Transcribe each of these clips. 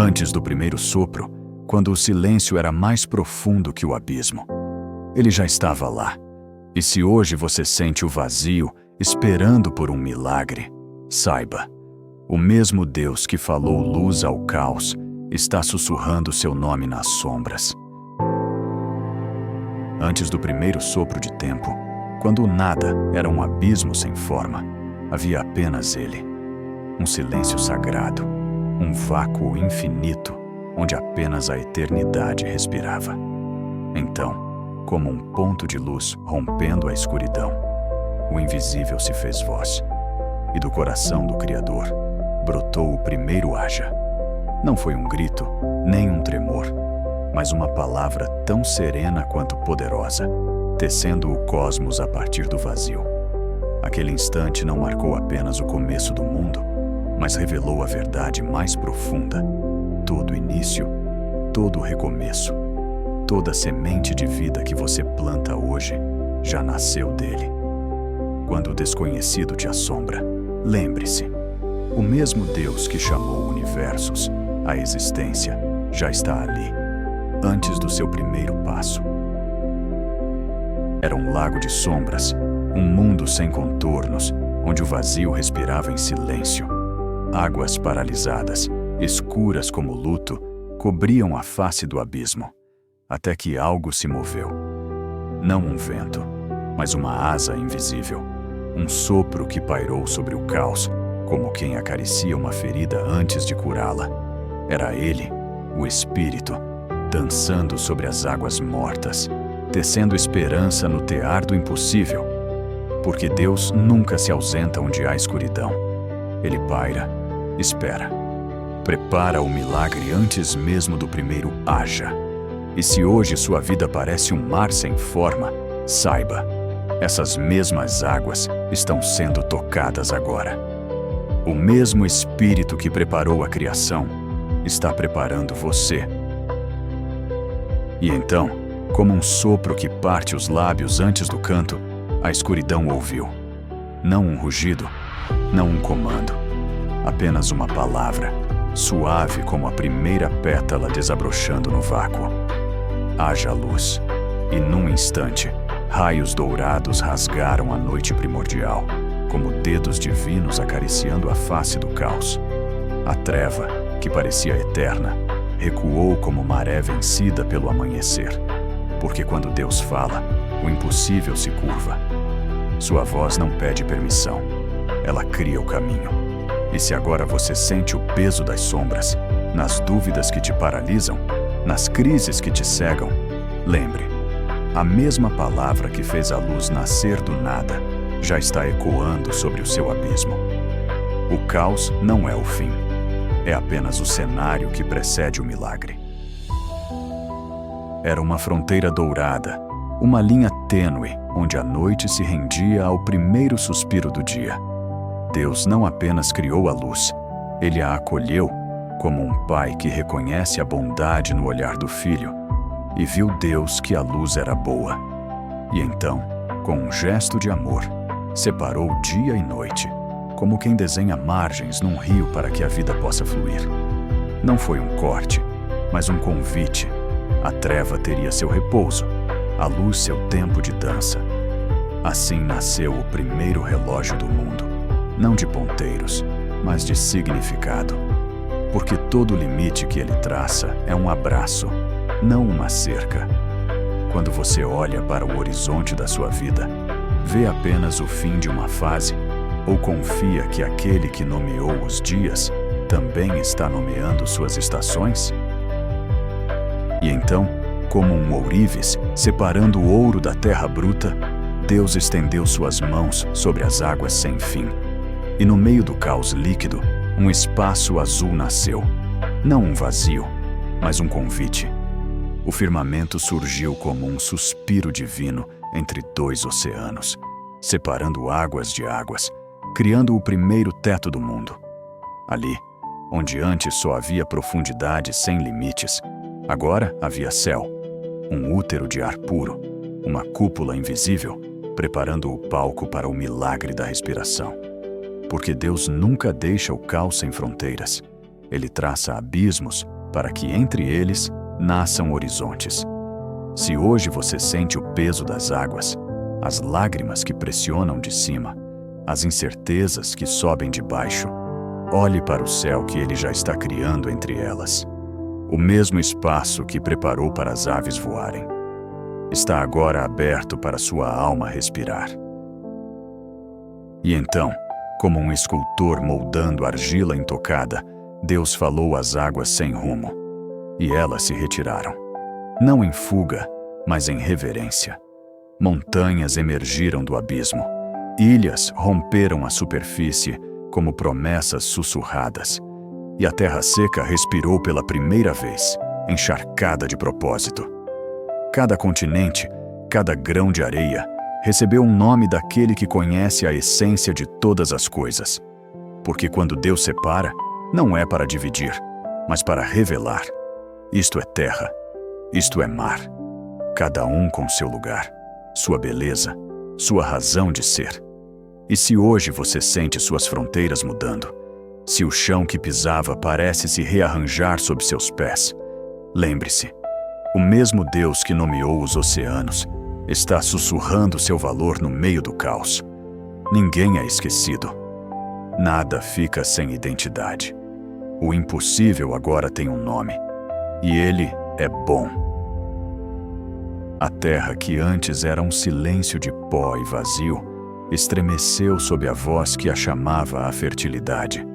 Antes do primeiro sopro, quando o silêncio era mais profundo que o abismo. Ele já estava lá. E se hoje você sente o vazio, esperando por um milagre, saiba, o mesmo Deus que falou luz ao caos está sussurrando seu nome nas sombras. Antes do primeiro sopro de tempo, quando o nada era um abismo sem forma, havia apenas ele. Um silêncio sagrado, um vácuo infinito, onde apenas a eternidade respirava. Então, como um ponto de luz rompendo a escuridão, o invisível se fez voz, e do coração do Criador brotou o primeiro haja. Não foi um grito, nem um tremor, mas uma palavra tão serena quanto poderosa, tecendo o cosmos a partir do vazio. Aquele instante não marcou apenas o começo do mundo, mas revelou a verdade mais profunda. Todo início, todo recomeço, toda semente de vida que você planta hoje já nasceu dele. Quando o desconhecido te assombra, lembre-se, o mesmo Deus que chamou universos à existência já está ali, antes do seu primeiro passo. Era um lago de sombras, um mundo sem contornos, onde o vazio respirava em silêncio. Águas paralisadas, escuras como luto, cobriam a face do abismo, até que algo se moveu. Não um vento, mas uma asa invisível, um sopro que pairou sobre o caos, como quem acaricia uma ferida antes de curá-la. Era ele, o Espírito, dançando sobre as águas mortas, tecendo esperança no tear do impossível. Porque Deus nunca se ausenta onde há escuridão. Ele paira, espera, prepara o milagre antes mesmo do primeiro haja. E se hoje sua vida parece um mar sem forma, saiba, essas mesmas águas estão sendo tocadas agora. O mesmo Espírito que preparou a criação está preparando você. E então, como um sopro que parte os lábios antes do canto, a escuridão ouviu. Não um rugido, não um comando, apenas uma palavra, suave como a primeira pétala desabrochando no vácuo. Haja luz, e num instante, raios dourados rasgaram a noite primordial, como dedos divinos acariciando a face do caos. A treva, que parecia eterna, recuou como maré vencida pelo amanhecer. Porque quando Deus fala, o impossível se curva. Sua voz não pede permissão, ela cria o caminho. E se agora você sente o peso das sombras, nas dúvidas que te paralisam, nas crises que te cegam, lembre, a mesma palavra que fez a luz nascer do nada já está ecoando sobre o seu abismo. O caos não é o fim, é apenas o cenário que precede o milagre. Era uma fronteira dourada, uma linha tênue onde a noite se rendia ao primeiro suspiro do dia. Deus não apenas criou a luz, ele a acolheu como um pai que reconhece a bondade no olhar do filho e viu Deus que a luz era boa. E então, com um gesto de amor, separou dia e noite, como quem desenha margens num rio para que a vida possa fluir. Não foi um corte, mas um convite. A treva teria seu repouso, a luz seu tempo de dança. Assim nasceu o primeiro relógio do mundo, não de ponteiros, mas de significado. Porque todo limite que ele traça é um abraço, não uma cerca. Quando você olha para o horizonte da sua vida, vê apenas o fim de uma fase, ou confia que aquele que nomeou os dias também está nomeando suas estações? E então, como um ourives separando o ouro da terra bruta, Deus estendeu suas mãos sobre as águas sem fim. E no meio do caos líquido, um espaço azul nasceu. Não um vazio, mas um convite. O firmamento surgiu como um suspiro divino entre dois oceanos, separando águas de águas, criando o primeiro teto do mundo. Ali, onde antes só havia profundidade sem limites, agora havia céu, um útero de ar puro, uma cúpula invisível, preparando o palco para o milagre da respiração. Porque Deus nunca deixa o caos sem fronteiras. Ele traça abismos para que entre eles nasçam horizontes. Se hoje você sente o peso das águas, as lágrimas que pressionam de cima, as incertezas que sobem de baixo, olhe para o céu que ele já está criando entre elas. O mesmo espaço que preparou para as aves voarem está agora aberto para sua alma respirar. E então, como um escultor moldando argila intocada, Deus falou às águas sem rumo, e elas se retiraram. Não em fuga, mas em reverência. Montanhas emergiram do abismo. Ilhas romperam a superfície como promessas sussurradas. E a terra seca respirou pela primeira vez, encharcada de propósito. Cada continente, cada grão de areia, recebeu um nome daquele que conhece a essência de todas as coisas. Porque quando Deus separa, não é para dividir, mas para revelar. Isto é terra, isto é mar, cada um com seu lugar, sua beleza, sua razão de ser. E se hoje você sente suas fronteiras mudando, se o chão que pisava parece se rearranjar sob seus pés, lembre-se, o mesmo Deus que nomeou os oceanos está sussurrando seu valor no meio do caos. Ninguém é esquecido. Nada fica sem identidade. O impossível agora tem um nome, e ele é bom. A terra que antes era um silêncio de pó e vazio, estremeceu sob a voz que a chamava à fertilidade.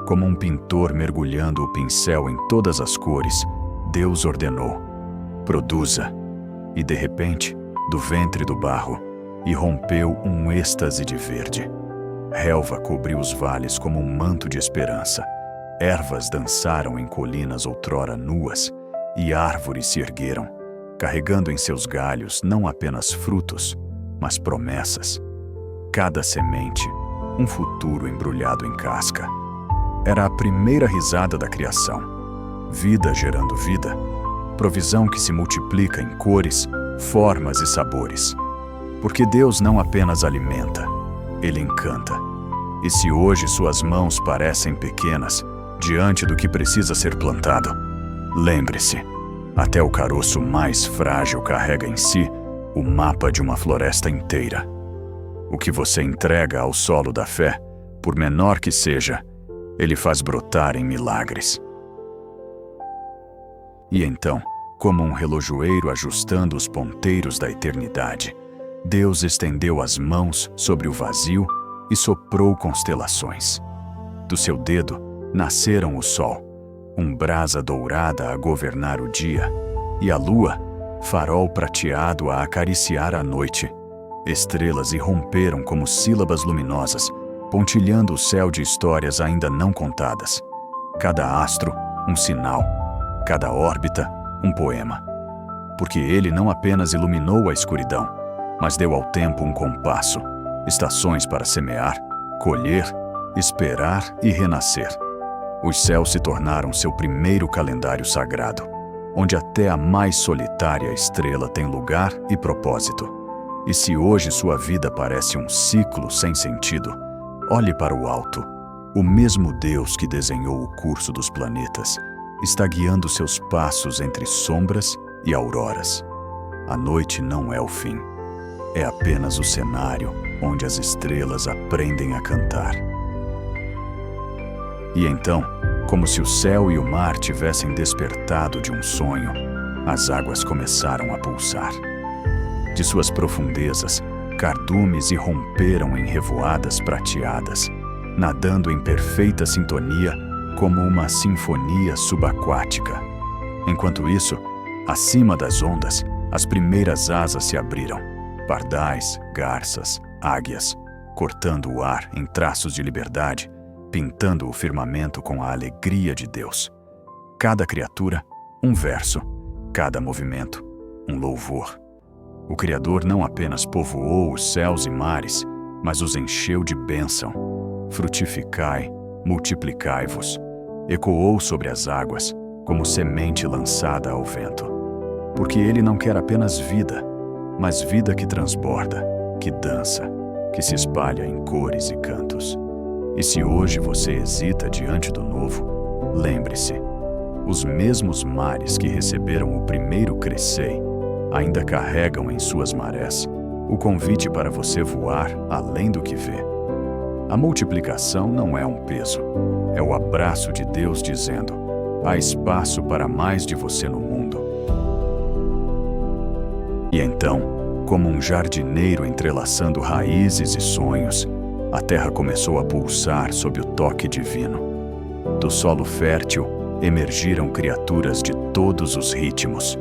Como um pintor mergulhando o pincel em todas as cores, Deus ordenou: produza. E de repente, do ventre do barro, irrompeu um êxtase de verde. Relva cobriu os vales como um manto de esperança. Ervas dançaram em colinas outrora nuas, e árvores se ergueram, carregando em seus galhos não apenas frutos, mas promessas. Cada semente, um futuro embrulhado em casca. Era a primeira risada da criação. Vida gerando vida. Provisão que se multiplica em cores, formas e sabores. Porque Deus não apenas alimenta, Ele encanta. E se hoje suas mãos parecem pequenas, diante do que precisa ser plantado, lembre-se, até o caroço mais frágil carrega em si o mapa de uma floresta inteira. O que você entrega ao solo da fé, por menor que seja, ele faz brotar em milagres. E então, como um relojoeiro ajustando os ponteiros da eternidade, Deus estendeu as mãos sobre o vazio e soprou constelações. Do seu dedo nasceram o sol, um brasa dourada a governar o dia, e a lua, farol prateado a acariciar a noite. Estrelas irromperam como sílabas luminosas, pontilhando o céu de histórias ainda não contadas. Cada astro, um sinal. Cada órbita, um poema. Porque ele não apenas iluminou a escuridão, mas deu ao tempo um compasso, estações para semear, colher, esperar e renascer. Os céus se tornaram seu primeiro calendário sagrado, onde até a mais solitária estrela tem lugar e propósito. E se hoje sua vida parece um ciclo sem sentido, olhe para o alto. O mesmo Deus que desenhou o curso dos planetas está guiando seus passos entre sombras e auroras. A noite não é o fim. É apenas o cenário onde as estrelas aprendem a cantar. E então, como se o céu e o mar tivessem despertado de um sonho, as águas começaram a pulsar. De suas profundezas, cardumes irromperam em revoadas prateadas, nadando em perfeita sintonia como uma sinfonia subaquática. Enquanto isso, acima das ondas, as primeiras asas se abriram. Pardais, garças, águias, cortando o ar em traços de liberdade, pintando o firmamento com a alegria de Deus. Cada criatura, um verso. Cada movimento, um louvor. O Criador não apenas povoou os céus e mares, mas os encheu de bênção. Frutificai, multiplicai-vos. Ecoou sobre as águas, como semente lançada ao vento. Porque Ele não quer apenas vida, mas vida que transborda, que dança, que se espalha em cores e cantos. E se hoje você hesita diante do novo, Lembre-se, os mesmos mares que receberam o primeiro crescei ainda carregam em suas marés o convite para você voar além do que vê. A multiplicação não é um peso, é o abraço de Deus dizendo: há espaço para mais de você no mundo. E então, como um jardineiro entrelaçando raízes e sonhos, a terra começou a pulsar sob o toque divino. Do solo fértil emergiram criaturas de todos os ritmos.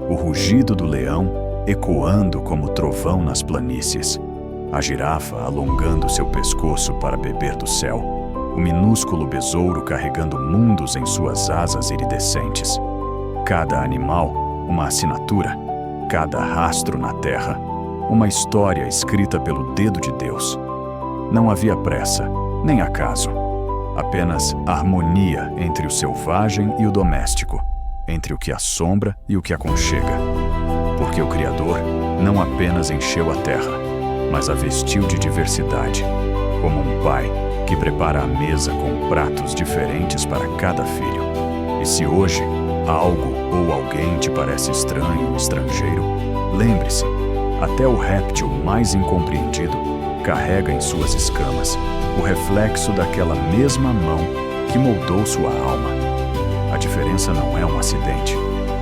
O rugido do leão ecoando como trovão nas planícies, a girafa alongando seu pescoço para beber do céu, o minúsculo besouro carregando mundos em suas asas iridescentes. Cada animal, uma assinatura, cada rastro na terra, uma história escrita pelo dedo de Deus. Não havia pressa, nem acaso, apenas harmonia entre o selvagem e o doméstico, entre o que assombra e o que aconchega. Porque o Criador não apenas encheu a terra, mas a vestiu de diversidade, como um pai que prepara a mesa com pratos diferentes para cada filho. E se hoje algo ou alguém te parece estranho ou estrangeiro, lembre-se, até o réptil mais incompreendido carrega em suas escamas o reflexo daquela mesma mão que moldou sua alma. A diferença não é um acidente,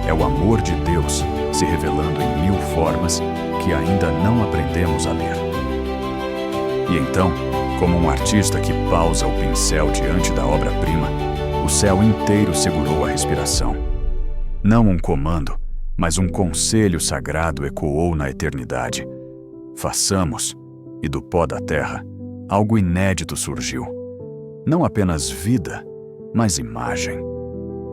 é o amor de Deus se revelando em mil formas que ainda não aprendemos a ler. E então, como um artista que pausa o pincel diante da obra-prima, o céu inteiro segurou a respiração. Não um comando, mas um conselho sagrado ecoou na eternidade. Façamos, e do pó da terra, algo inédito surgiu. Não apenas vida, mas imagem.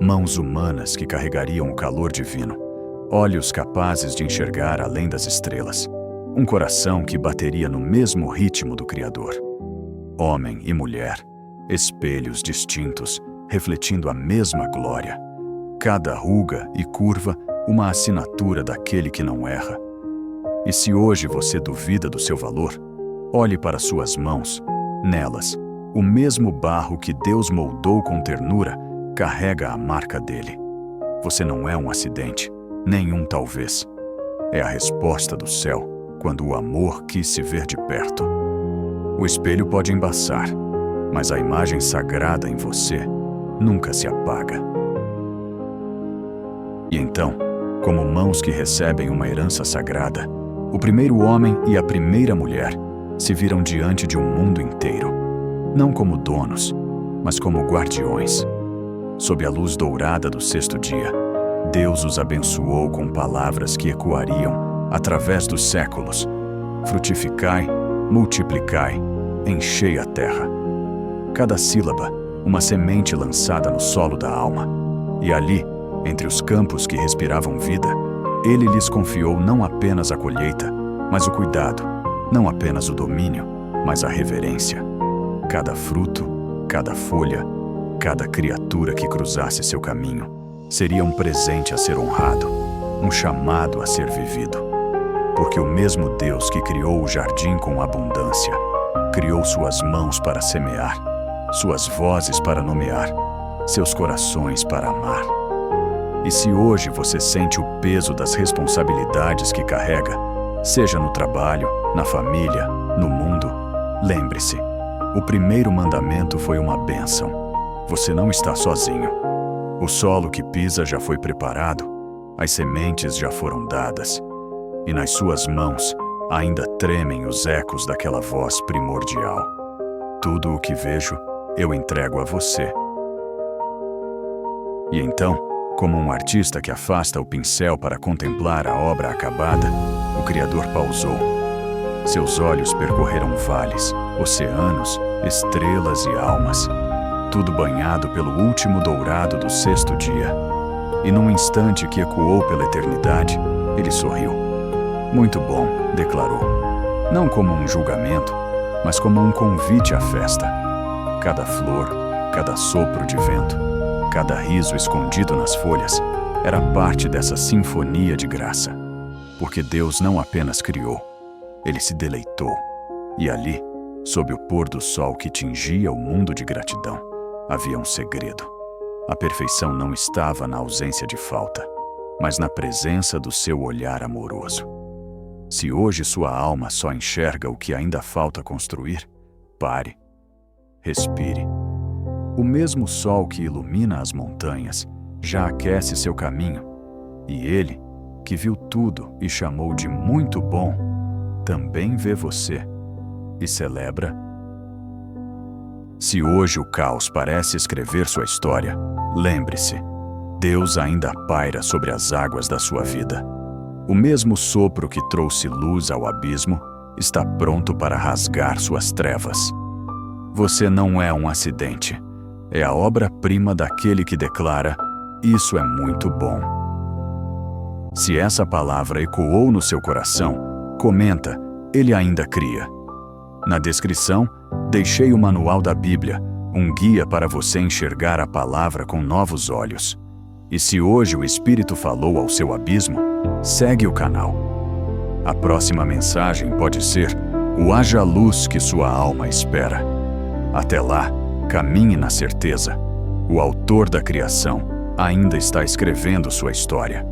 Mãos humanas que carregariam o calor divino, olhos capazes de enxergar além das estrelas, um coração que bateria no mesmo ritmo do Criador. Homem e mulher, espelhos distintos, refletindo a mesma glória. Cada ruga e curva, uma assinatura daquele que não erra. E se hoje você duvida do seu valor, olhe para suas mãos. Nelas, o mesmo barro que Deus moldou com ternura carrega a marca dele. Você não é um acidente, nenhum talvez. É a resposta do céu quando o amor quis se ver de perto. O espelho pode embaçar, mas a imagem sagrada em você nunca se apaga. E então, como mãos que recebem uma herança sagrada, o primeiro homem e a primeira mulher se viram diante de um mundo inteiro, não como donos, mas como guardiões. Sob a luz dourada do sexto dia, Deus os abençoou com palavras que ecoariam através dos séculos: frutificai, multiplicai, enchei a terra. Cada sílaba, uma semente lançada no solo da alma. E ali, entre os campos que respiravam vida, ele lhes confiou não apenas a colheita, mas o cuidado, não apenas o domínio, mas a reverência. Cada fruto, cada folha, cada criatura que cruzasse seu caminho seria um presente a ser honrado, um chamado a ser vivido. Porque o mesmo Deus que criou o jardim com abundância, criou suas mãos para semear, suas vozes para nomear, seus corações para amar. E se hoje você sente o peso das responsabilidades que carrega, seja no trabalho, na família, no mundo, lembre-se, o primeiro mandamento foi uma bênção. Você não está sozinho. O solo que pisa já foi preparado, as sementes já foram dadas, e nas suas mãos ainda tremem os ecos daquela voz primordial. Tudo o que vejo, eu entrego a você. E então, como um artista que afasta o pincel para contemplar a obra acabada, o Criador pausou. Seus olhos percorreram vales, oceanos, estrelas e almas, tudo banhado pelo último dourado do sexto dia. E num instante que ecoou pela eternidade, ele sorriu. Muito bom, declarou. Não como um julgamento, mas como um convite à festa. Cada flor, cada sopro de vento, cada riso escondido nas folhas era parte dessa sinfonia de graça. Porque Deus não apenas criou, ele se deleitou. E ali, sob o pôr do sol que tingia o mundo de gratidão, havia um segredo. A perfeição não estava na ausência de falta, mas na presença do seu olhar amoroso. Se hoje sua alma só enxerga o que ainda falta construir, pare, respire. O mesmo sol que ilumina as montanhas já aquece seu caminho, e ele, que viu tudo e chamou de muito bom, também vê você e celebra. Se hoje o caos parece escrever sua história, lembre-se, Deus ainda paira sobre as águas da sua vida. O mesmo sopro que trouxe luz ao abismo está pronto para rasgar suas trevas. Você não é um acidente, é a obra-prima daquele que declara: isso é muito bom. Se essa palavra ecoou no seu coração, comenta, ele ainda cria. Na descrição, deixei o manual da Bíblia, um guia para você enxergar a palavra com novos olhos. E se hoje o Espírito falou ao seu abismo, segue o canal. A próxima mensagem pode ser o haja luz que sua alma espera. Até lá, caminhe na certeza. O autor da criação ainda está escrevendo sua história.